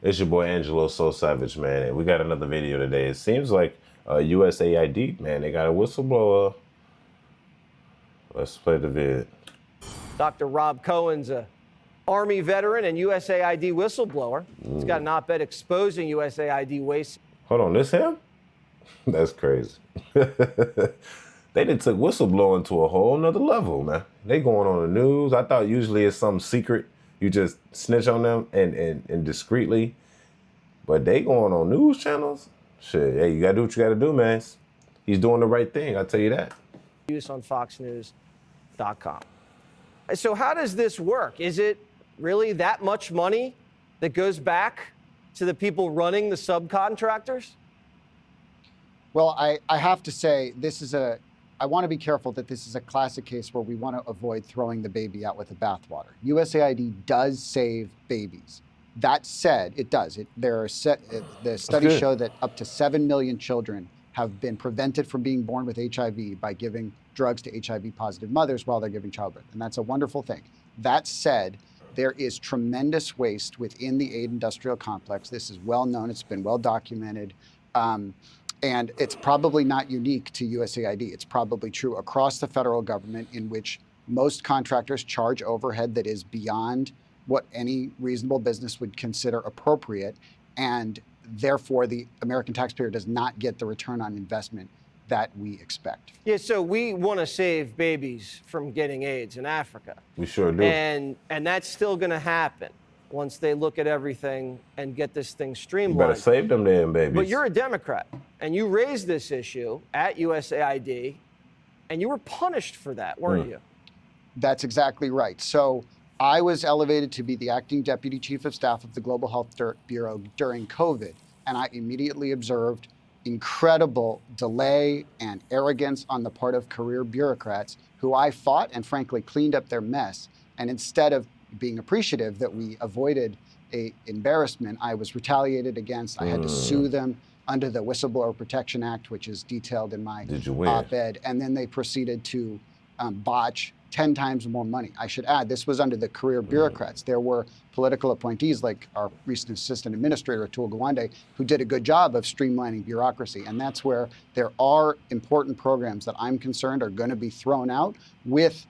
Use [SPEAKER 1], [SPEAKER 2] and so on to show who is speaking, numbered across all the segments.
[SPEAKER 1] It's your boy Angelo So Savage, man, and we got another video today. It seems like USAID, man, they got a whistleblower. Let's play the vid.
[SPEAKER 2] Dr. Rob Cohen's a Army veteran and USAID whistleblower. He's got an op-ed exposing USAID waste.
[SPEAKER 1] Hold on, this him? That's crazy. They done took whistleblowing to a whole nother level, man. They going on the news. I thought usually it's something secret. You just snitch on them and discreetly. But they going on news channels? Shit, hey, you gotta do what you gotta do, man. He's doing the right thing, I'll tell you that.
[SPEAKER 2] Use on foxnews.com. So how does this work? Is it really that much money that goes back to the people running the subcontractors?
[SPEAKER 3] Well, I have to say, I want to be careful that this is a classic case where we want to avoid throwing the baby out with the bathwater. USAID does save babies. That said, it does. The studies show that up to 7 million children have been prevented from being born with HIV by giving drugs to HIV-positive mothers while they're giving childbirth, and that's a wonderful thing. That said, there is tremendous waste within the aid industrial complex. This is well known. It's been well documented. And it's probably not unique to USAID. It's probably true across the federal government, in which most contractors charge overhead that is beyond what any reasonable business would consider appropriate. And therefore, the American taxpayer does not get the return on investment that we expect.
[SPEAKER 2] Yeah, so we want to save babies from getting AIDS in Africa.
[SPEAKER 1] We sure do.
[SPEAKER 2] And that's still going to happen once they look at everything and get this thing streamlined.
[SPEAKER 1] You better save them damn babies.
[SPEAKER 2] But you're a Democrat, and you raised this issue at USAID, and you were punished for that, weren't you?
[SPEAKER 3] That's exactly right. So I was elevated to be the acting deputy chief of staff of the Global Health Bureau during COVID, and I immediately observed incredible delay and arrogance on the part of career bureaucrats who I fought and frankly cleaned up their mess. And instead of being appreciative that we avoided a embarrassment, I was retaliated against. I had to sue them under the Whistleblower Protection Act, which is detailed in my op-ed. And then they proceeded to botch 10 times more money. I should add, this was under the career bureaucrats. There were political appointees like our recent assistant administrator, Atul Gawande, who did a good job of streamlining bureaucracy. And that's where there are important programs that I'm concerned are going to be thrown out with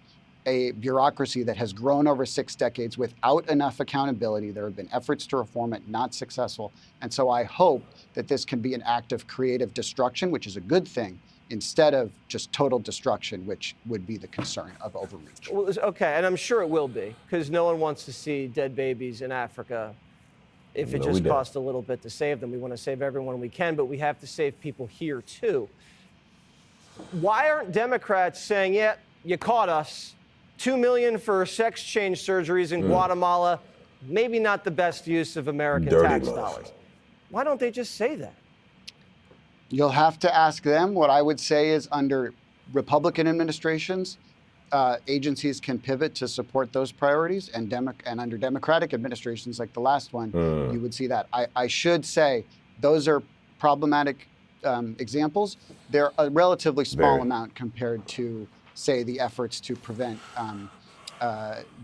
[SPEAKER 3] a bureaucracy that has grown over 6 decades without enough accountability. There have been efforts to reform it, not successful. And so I hope that this can be an act of creative destruction, which is a good thing, instead of just total destruction, which would be the concern of overreach.
[SPEAKER 2] Well, okay, and I'm sure it will be, because no one wants to see dead babies in Africa if it just costs a little bit to save them. We want to save everyone we can, but we have to save people here too. Why aren't Democrats saying, yeah, you caught us, $2 million for sex change surgeries in Guatemala, maybe not the best use of American tax dollars? Why don't they just say that?
[SPEAKER 3] You'll have to ask them. What I would say is under Republican administrations, agencies can pivot to support those priorities, and under Democratic administrations like the last one, you would see that. I should say those are problematic examples. They're a relatively small amount compared to, say, the efforts to prevent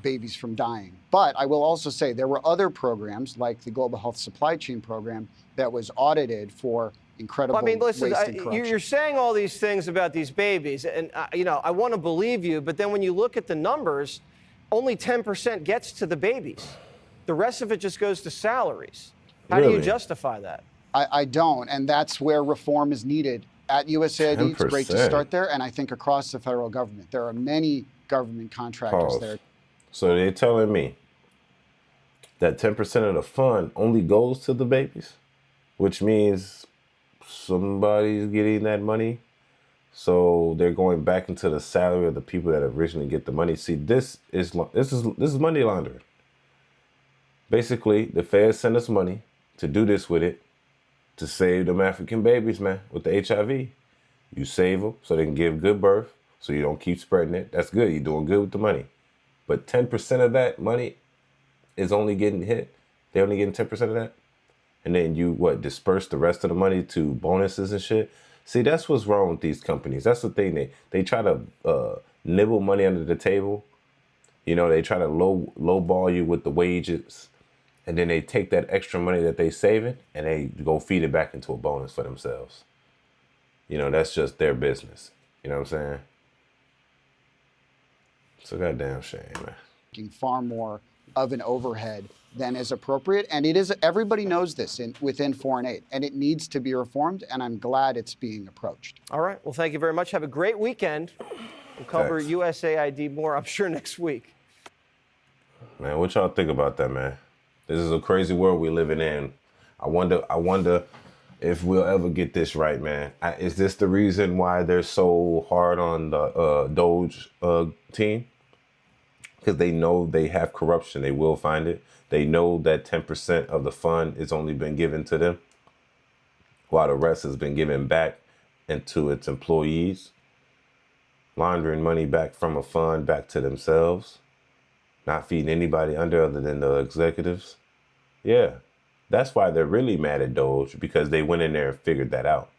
[SPEAKER 3] babies from dying. But I will also say there were other programs like the Global Health Supply Chain Program that was audited for incredible waste and corruption.
[SPEAKER 2] You're saying all these things about these babies, and I want to believe you, but then when you look at the numbers, only 10% gets to the babies. The rest of it just goes to salaries. How do you justify that?
[SPEAKER 3] I don't, and that's where reform is needed. At USAID, 10%. It's great to start there, and I think across the federal government. There are many government contractors there.
[SPEAKER 1] So they're telling me that 10% of the fund only goes to the babies, which means somebody's getting that money. So they're going back into the salary of the people that originally get the money. See, this is money laundering. Basically, the feds send us money to do this with it, to save them African babies, man, with the HIV. You save them so they can give good birth, so you don't keep spreading it. That's good. You're doing good with the money. But 10% of that money is only getting hit. They're only getting 10% of that. And then you, disperse the rest of the money to bonuses and shit. See, that's what's wrong with these companies. That's the thing. They try to nibble money under the table. You know, they try to lowball you with the wages. and then they take that extra money that they saving and they go feed it back into a bonus for themselves. You know, that's just their business. You know what I'm saying? It's a goddamn shame, man.
[SPEAKER 3] Far more of an overhead than is appropriate, and it is. Everybody knows this within foreign aid, and it needs to be reformed. And I'm glad it's being approached.
[SPEAKER 2] All right. Well, thank you very much. Have a great weekend. We'll cover
[SPEAKER 1] Thanks.
[SPEAKER 2] USAID more, I'm sure, next week.
[SPEAKER 1] Man, what y'all think about that, man? This is a crazy world we're living in. I wonder if we'll ever get this right, man. Is this the reason why they're so hard on the Doge team? Because they know they have corruption. They will find it. They know that 10% of the fund has only been given to them, while the rest has been given back into its employees, laundering money back from a fund back to themselves, not feeding anybody under other than the executives. Yeah, that's why they're really mad at Doge, because they went in there and figured that out.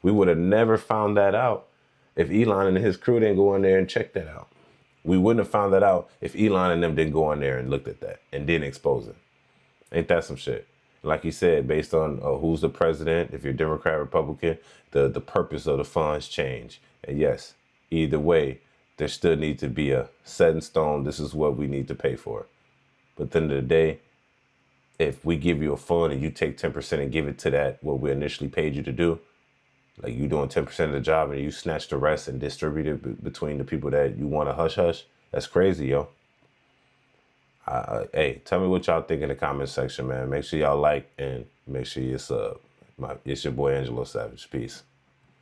[SPEAKER 1] We would have never found that out if Elon and his crew didn't go in there and check that out. We wouldn't have found that out if Elon and them didn't go in there and looked at that and didn't expose it. Ain't that some shit? Like you said, based on who's the president, if you're Democrat, Republican, the purpose of the funds change. And yes, either way, there still needs to be a set in stone, this is what we need to pay for. But at the end of the day, if we give you a fund and you take 10% and give it to that, what we initially paid you to do, like you doing 10% of the job and you snatch the rest and distribute it between the people that you want to hush hush, that's crazy, yo. Hey, tell me what y'all think in the comment section, man. Make sure y'all like and make sure you sub. It's your boy Angelo Savage. Peace.